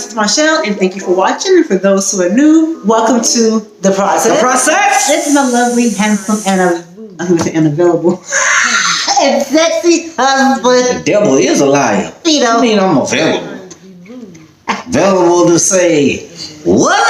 is Marshall, and thank you for watching. And for those who are new, welcome to The Process. The Process! This is my lovely, handsome, and unavailable and sexy husband. The devil is a liar. You know. I mean, I'm available. Available to say, what up?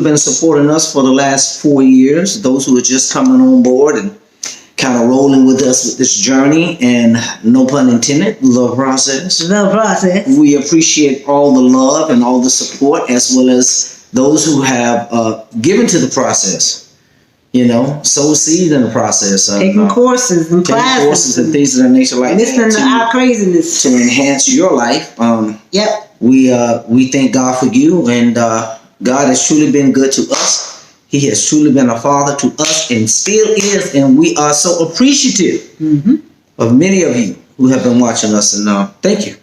Been supporting us for the last 4 years. Those who are just coming on board and kind of rolling with us with this journey, and no pun intended, the process. The Process. We appreciate all the love and all the support, as well as those who have given to the process. You know, sow seed in the process. Taking courses and classes. Courses and things of that nature like listening that. to our craziness. To enhance your life. Yep. We thank God for you, and God has truly been good to us. He has truly been a father to us and still is, and we are so appreciative of many of you who have been watching us, and thank you.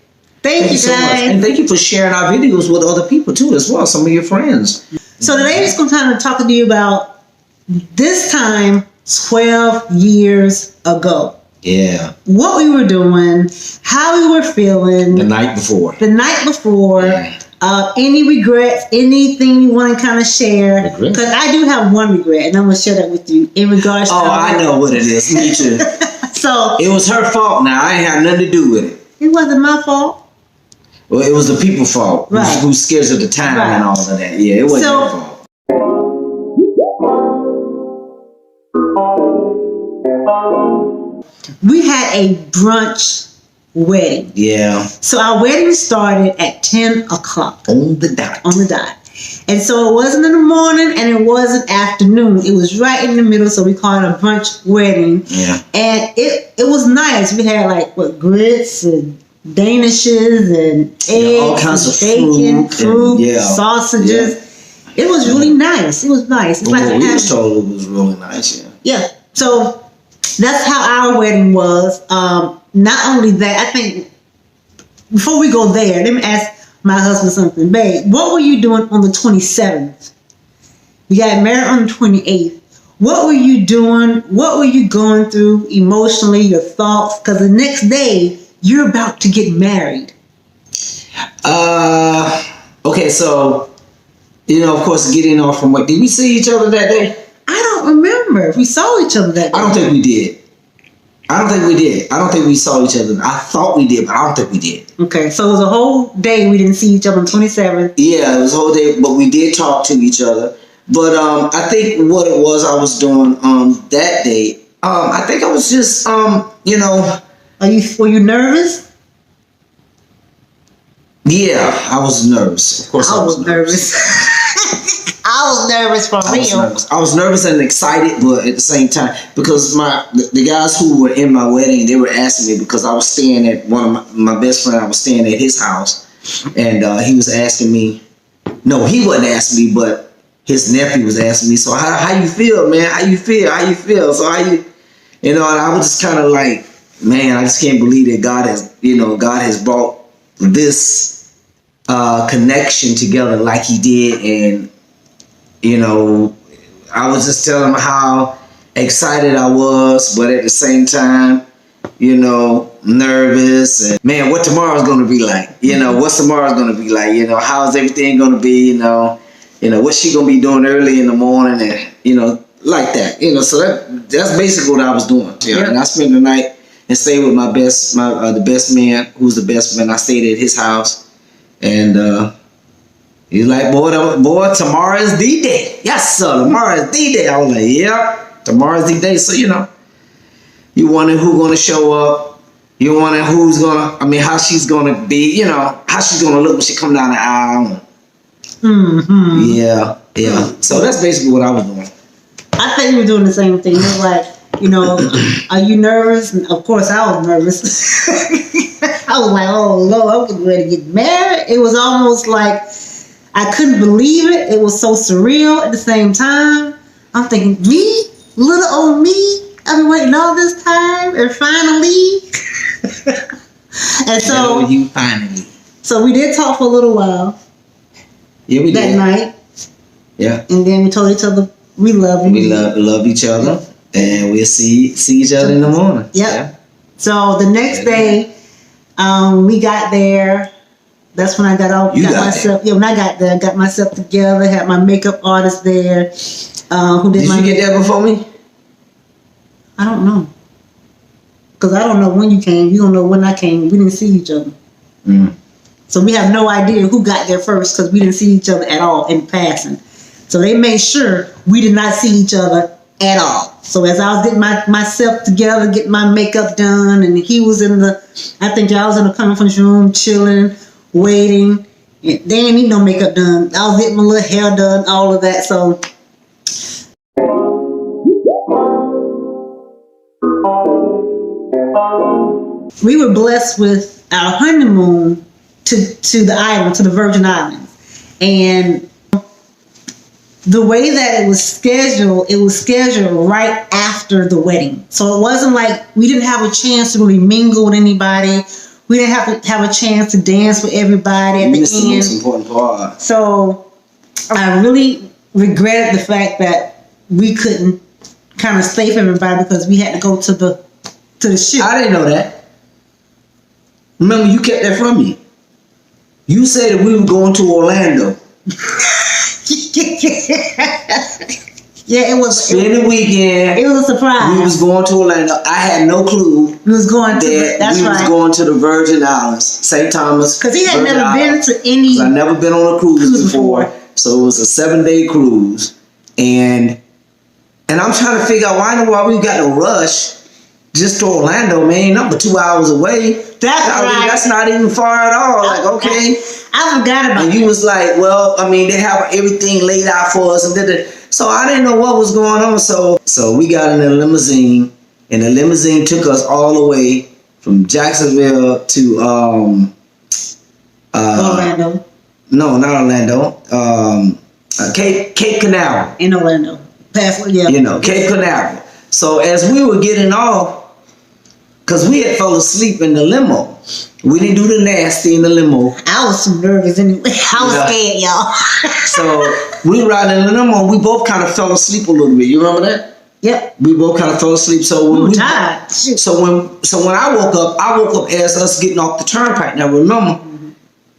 Thank you so much. guys. And thank you for sharing our videos with other people too as well, some of your friends. So today we're going to kind of talk to you about this time 12 years ago. Yeah. What we were doing, how we were feeling. The night before. Yeah. Any regrets, anything you want to kind of share? Because I do have one regret, and I'm going to share that with you in regards to... I know what it is. Me too. So it was her fault now. I ain't had nothing to do with it. It wasn't my fault. Well, it was the people's fault. Right. Who scares of the time and all of that. Yeah, it wasn't your fault. We had a brunch wedding. Yeah. So our wedding started at 10 o'clock. On the dot. And so it wasn't in the morning and it wasn't afternoon. It was right in the middle, so we called it a brunch wedding. Yeah. And it was nice. We had grits and danishes and eggs, all kinds of bacon, fruit, sausages. Yeah. It was really nice. It was nice. It's we was told it was really nice, Yeah. So that's how our wedding was. Not only that, I think before we go there, let me ask my husband something. Babe, what were you doing on the 27th? We got married on the 28th. What were you doing? What were you going through emotionally, your thoughts? Because the next day, you're about to get married. Okay, so, of course, getting off from work. Did we see each other that day? I don't remember if we saw each other that day. I don't think we did. I don't think we saw each other. I thought we did, but I don't think we did. Okay, so it was a whole day we didn't see each other on the 27th. Yeah, it was a whole day, but we did talk to each other. But I think what it was I was doing that day, I think I was just, Were you nervous? Yeah, I was nervous. Of course I was nervous. I was nervous for real. I was nervous and excited, but at the same time, because the guys who were in my wedding, they were asking me, because I was staying at one of my best friend. I was staying at his house, and he was asking me. No, he wasn't asking me, but his nephew was asking me. So how you feel, man? How you feel? So and I was just kind of like, man, I just can't believe that God has brought this connection together like He did, and I was just telling him how excited I was, but at the same time, nervous. And man, what tomorrow's going to be like? What's tomorrow's going to be like? How's everything going to be? What's she going to be doing early in the morning? And, like that. So that's basically what I was doing. Yeah. And I spent the night and stayed with the best man, who's the best man. I stayed at his house, and he's like, boy, tomorrow is D-Day. Yes, sir, tomorrow is D-Day. I was like, yep, tomorrow is D-Day. So, you know, you wonder who's going to show up. You wonder how she's going to be, you know, how she's going to look when she come down the aisle. Mm-hmm. Yeah. So that's basically what I was doing. I think we were doing the same thing. It was like, you know, are you nervous? And of course, I was nervous. I was like, oh, Lord, I'm getting ready to get married. It was almost like I couldn't believe it. It was so surreal at the same time. I'm thinking, me? Little old me? I've been waiting all this time, and finally. And so, you finally. So we did talk for a little while. Yeah, we did. That night. Yeah. And then we told each other we love you. We love each other, and we'll see each other in the morning. Yep. Yeah. So the next day, we got there. That's when I got out. When I got there, I got myself together. Had my makeup artist there. Did you get there before me? I don't know, because I don't know when you came. You don't know when I came. We didn't see each other. Mm. So we have no idea who got there first, because we didn't see each other at all in passing. So they made sure we did not see each other at all. So as I was getting myself together, getting my makeup done, and he was I think I was in the conference room chilling, waiting. And they didn't need no makeup done. I was getting my little hair done, all of that. So we were blessed with our honeymoon to the island, to the Virgin Islands. And the way that it was scheduled right after the wedding. So it wasn't like we didn't have a chance to really mingle with anybody. We didn't have a chance to dance with everybody at the end. The most important part. So I really regretted the fact that we couldn't kind of stay for everybody, because we had to go to the ship. I didn't know that. Remember, you kept that from me. You said that we were going to Orlando. Yeah, it was. Spend the weekend. It was a surprise. We was going to Orlando. I had no clue. We was going to. Was going to the Virgin Islands, St. Thomas. Because he had never been to any. I've never been on a cruise before. So it was a 7-day cruise, and I'm trying to figure out why we got to rush just to Orlando, man. Number 2 hours away. That's not even far at all. Like, okay. I forgot about it. And you was like, well, I mean, they have everything laid out for us. And so I didn't know what was going on. So we got in a limousine, and the limousine took us all the way from Jacksonville to Orlando. No, not Orlando. Cape Canaveral. In Orlando. Cape Canaveral. So as we were getting off, because we had fell asleep in the limo. We didn't do the nasty in the limo. I was too nervous anyway. I was scared, y'all. So we riding in the limo, and we both kind of fell asleep a little bit. You remember that? Yep. We both kind of fell asleep. So when we were tired. So when I woke up as us getting off the turnpike. Now remember,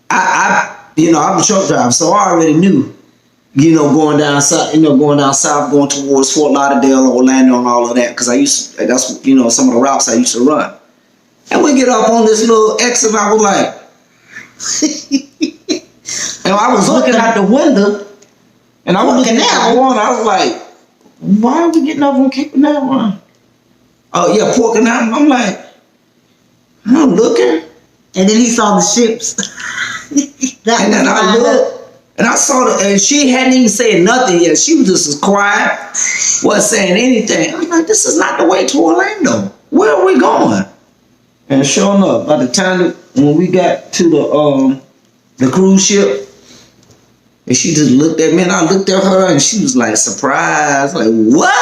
I'm a truck driver, so I already knew. Going down south, going towards Fort Lauderdale, Orlando, and all of that, because that's some of the routes I used to run. And we get up on this little exit, and I was like, and I was looking out the window, and I was looking at the water. I was like, why are we getting up on Cape Canaveral? Oh yeah, Port Canaveral. I'm like, I'm looking, and then he saw the ships. And then I looked. And I saw and she hadn't even said nothing yet. She was just as quiet, wasn't saying anything. I'm like, this is not the way to Orlando. Where are we going? And sure enough, by the time when we got to the cruise ship, and she just looked at me, and I looked at her, and she was like surprised, like, what?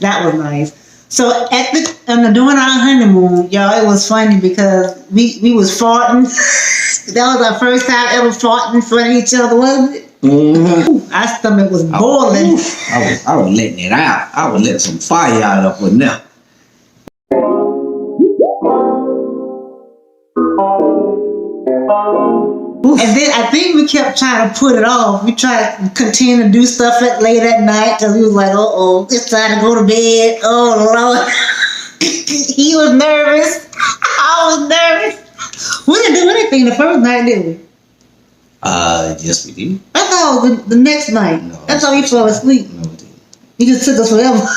That was nice. So during our honeymoon, y'all, it was funny because we was farting. That was our first time ever farting in front of each other, wasn't it? Mm-hmm. Our stomach was boiling. I was letting it out. I was letting some fire out up with them. And then I think we kept trying to put it off. We tried to continue to do stuff late at night because we was like, it's time to go to bed. Oh, Lord. He was nervous. I was nervous. We didn't do anything the first night, did we? Yes, we did. I thought it was the next night. No, That's how he fell asleep. No, we didn't. He just took us forever.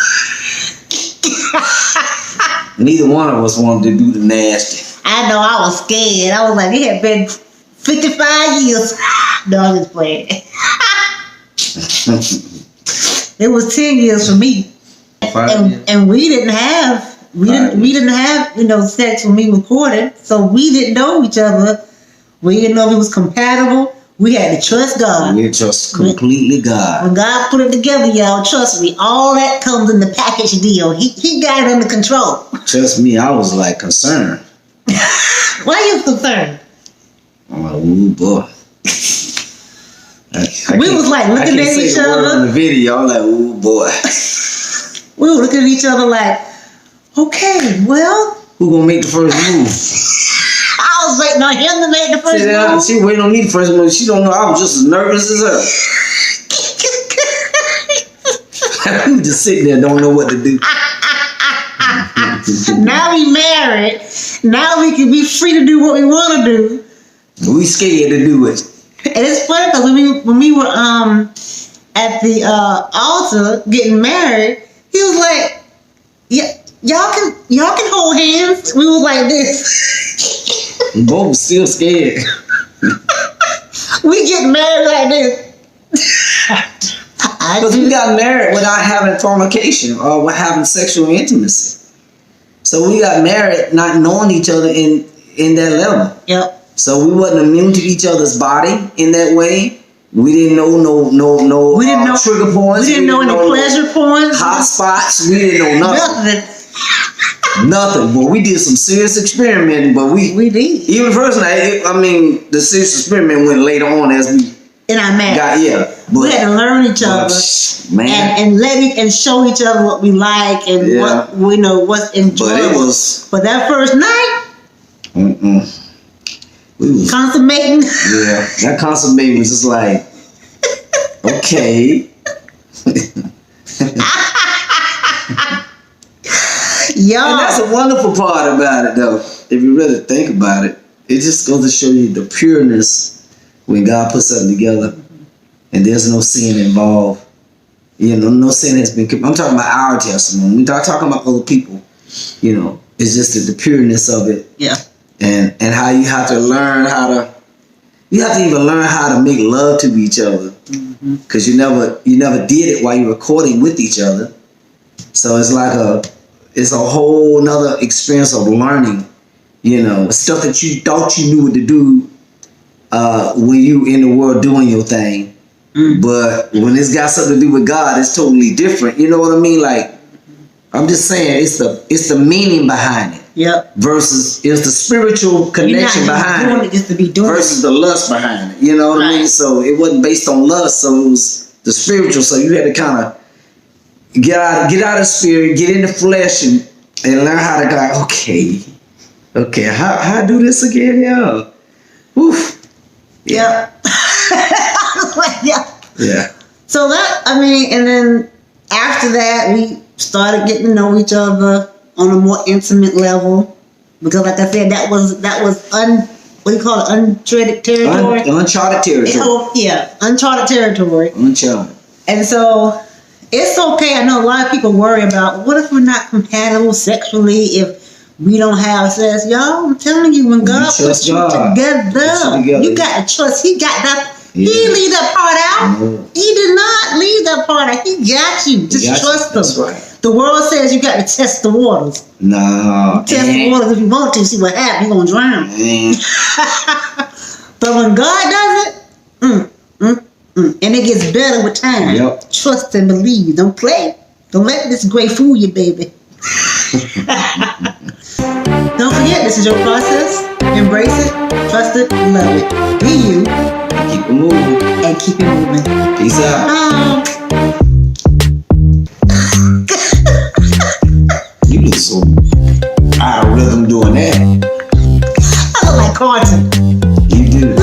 Neither one of us wanted to do the nasty. I know, I was scared. I was like, it had been 55 years. No, I'm just playing. It was 10 years for me. And we didn't have sex when we recorded, so we didn't know each other. We didn't know if it was compatible. We had to trust God. We trust completely God. When God put it together, y'all, trust me, all that comes in the package deal. He got it under control. Trust me, I was like concerned. Why you concerned? I'm like, ooh boy. We was like looking at each other in the video. I'm like, ooh boy. We were looking at each other like, okay, well, who gonna make the first move? I was waiting on him to make the first move. She waiting on me the first move. She don't know. I was just as nervous as her. We just sitting there, don't know what to do. Now we married. Now we can be free to do what we want to do. We scared to do it. And it's funny because when we were at the altar getting married, he was like, "Yeah, y'all can hold hands." We was like this. We both still scared. We get married like this. Because we got married without having fornication or with having sexual intimacy. So we got married not knowing each other in that level. Yep. So we wasn't immune to each other's body in that way. We didn't know no we didn't know trigger points. We didn't know any pleasure points. Hot spots. We didn't know nothing. Nothing. But we did some serious experimenting. But we did. Even first night, the serious experiment went later on as we in our marriage. We had to learn each other, and show each other what we like and what we know what's enjoyable. But that first night, we was consummating. Yeah, that consummating was just like, okay. Y'all. And that's a wonderful part about it, though. If you really think about it, it just goes to show you the pureness when God puts something together, and there's no sin involved. No sin has been. I'm talking about our testimony. We're not talking about other people. It's just the pureness of it. Yeah. And how you have to learn you have to even learn how to make love to each other, because you never did it while you were courting with each other. So it's like it's a whole nother experience of learning, stuff that you thought you knew what to do when you in the world doing your thing. But when it's got something to do with God, it's totally different. You know what I mean? Like, I'm just saying, it's the meaning behind it. Yep. Versus it's the spiritual connection behind it just to be doing versus the lust behind it. You know what I mean? So it wasn't based on lust, so it was the spiritual. So you had to kind of get out of spirit, get in the flesh, and learn how to go. Okay, how I do this again? Yeah. Oof. Yeah. Yeah. So and then after that, we started getting to know each other on a more intimate level, because, like I said, that was what do you call it? Uncharted territory. Uncharted territory. Uncharted territory. Uncharted. And so it's okay. I know a lot of people worry about, what if we're not compatible sexually if we don't have sex? Y'all, I'm telling you, when God puts you together, you got to trust. He got that. Yeah. He didn't leave that part out. No. He did not leave that part out. He got you. Just trust him. That's right. The world says you got to test the waters. No. Test the waters if you want to, see what happens. You're going to drown. But when God does it, and it gets better with time. Yep. Trust and believe. Don't play. Don't let this gray fool you, baby. Don't forget, this is your process. Embrace it, trust it, love it. Be you. Keep it moving. And keep it moving. Peace out. You look so out of rhythm doing that. I look like Carton. You do.